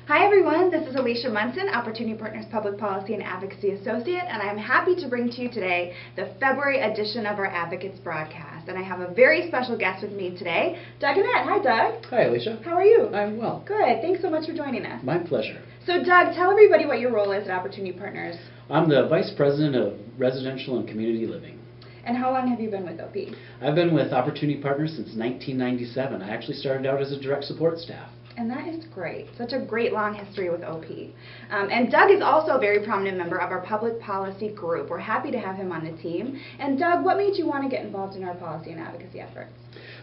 Hi everyone, this is Alicia Munson, Opportunity Partners Public Policy and Advocacy Associate, and I'm happy to bring to you today the February edition of our Advocates broadcast. And I have a very special guest with me today, Doug Annette. Hi Doug. Hi Alicia. How are you? I'm well. Good, thanks so much for joining us. My pleasure. So Doug, tell everybody what your role is at Opportunity Partners. I'm the Vice President of Residential and Community Living. And how long have you been with OP? I've been with Opportunity Partners since 1997. I actually started out as a direct support staff. And that is great. Such a great long history with OP. And Doug is also a very prominent member of our public policy group. We're happy to have him on the team. And Doug, what made you want to get involved in our policy and advocacy efforts?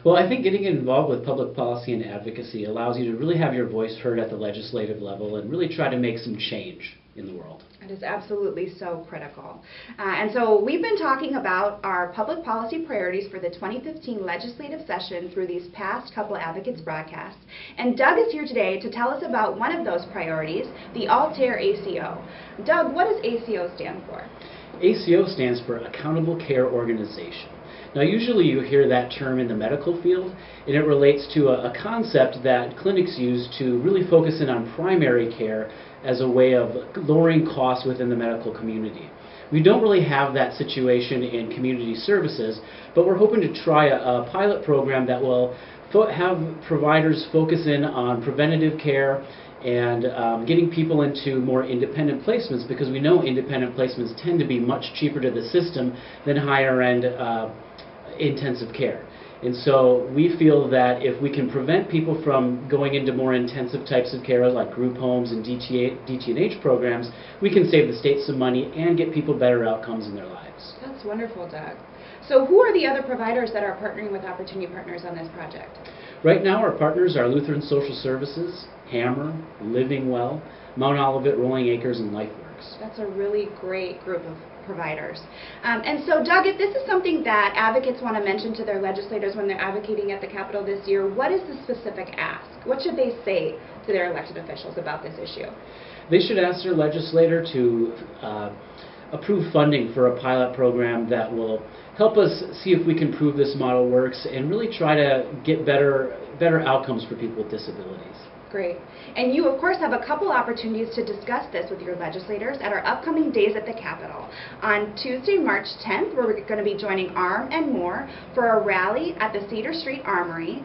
Well, I think getting involved with public policy and advocacy allows you to really have your voice heard at the legislative level and really try to make some change in the world. It is absolutely so critical. And so we've been talking about our public policy priorities for the 2015 legislative session through these past couple Advocates broadcasts. And Doug is here today to tell us about one of those priorities, the Altair ACO. Doug, what does ACO stand for? ACO stands for Accountable Care Organization. Now, usually you hear that term in the medical field, and it relates to a concept that clinics use to really focus in on primary care as a way of lowering costs within the medical community. We don't really have that situation in community services, but we're hoping to try a pilot program that will have providers focus in on preventative care and getting people into more independent placements, because we know independent placements tend to be much cheaper to the system than higher end intensive care. And so we feel that if we can prevent people from going into more intensive types of care like group homes and DT&H programs, we can save the state some money and get people better outcomes in their lives. That's wonderful, Doug. So who are the other providers that are partnering with Opportunity Partners on this project? Right now our partners are Lutheran Social Services, Hammer, Living Well, Mount Olivet, Rolling Acres, and LifeWorks. That's a really great group of providers. And so, Doug, if this is something that advocates want to mention to their legislators when they're advocating at the Capitol this year, what is the specific ask? What should they say to their elected officials about this issue? They should ask their legislator to approve funding for a pilot program that will help us see if we can prove this model works and really try to get better outcomes for people with disabilities. Great. And you, of course, have a couple opportunities to discuss this with your legislators at our upcoming days at the Capitol. On Tuesday, March 10th, we're going to be joining ARM and More for a rally at the Cedar Street Armory.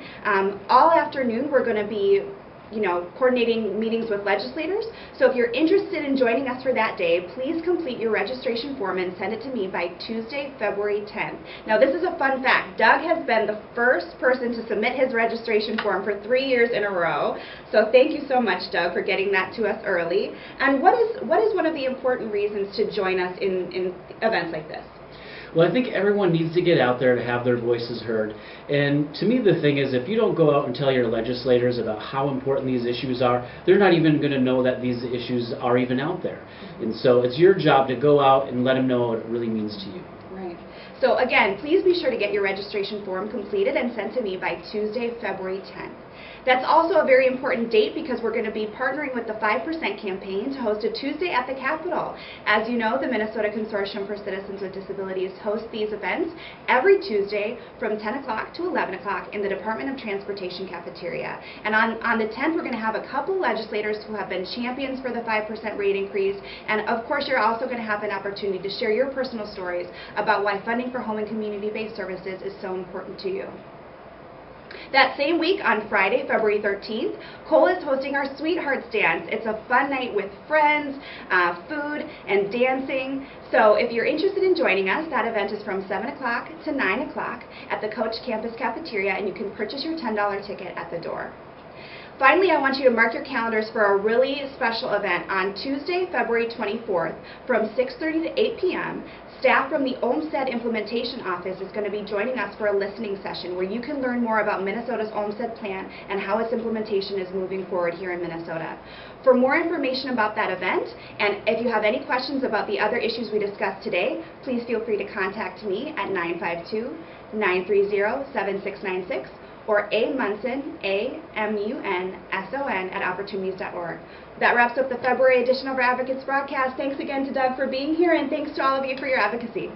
All afternoon, we're going to be coordinating meetings with legislators. So if you're interested in joining us for that day, please complete your registration form and send it to me by Tuesday, February 10th. Now, this is a fun fact. Doug has been the first person to submit his registration form for 3 years in a row. So thank you so much, Doug, for getting that to us early. And what is one of the important reasons to join us in events like this? Well, I think everyone needs to get out there to have their voices heard. And to me, the thing is, if you don't go out and tell your legislators about how important these issues are, they're not even going to know that these issues are even out there. And so it's your job to go out and let them know what it really means to you. Right. So again, please be sure to get your registration form completed and sent to me by Tuesday, February 10th. That's also a very important date because we're going to be partnering with the 5% campaign to host a Tuesday at the Capitol. As you know, the Minnesota Consortium for Citizens with Disabilities hosts these events every Tuesday from 10 o'clock to 11 o'clock in the Department of Transportation cafeteria. And on the 10th, we're going to have a couple legislators who have been champions for the 5% rate increase. And of course, you're also going to have an opportunity to share your personal stories about why funding for home and community-based services is so important to you. That same week, on Friday, February 13th, Cole is hosting our Sweethearts Dance. It's a fun night with friends, food, and dancing. So if you're interested in joining us, that event is from 7 o'clock to 9 o'clock at the Coach Campus Cafeteria, and you can purchase your $10 ticket at the door. Finally, I want you to mark your calendars for a really special event on Tuesday, February 24th from 6:30 to 8 p.m. Staff from the Olmsted Implementation Office is going to be joining us for a listening session where you can learn more about Minnesota's Olmsted plan and how its implementation is moving forward here in Minnesota. For more information about that event, and if you have any questions about the other issues we discussed today, please feel free to contact me at 952-930-7696 or amunson, A-M-U-N-S-O-N, at opportunities.org. That wraps up the February edition of our Advocates broadcast. Thanks again to Doug for being here, and thanks to all of you for your advocacy.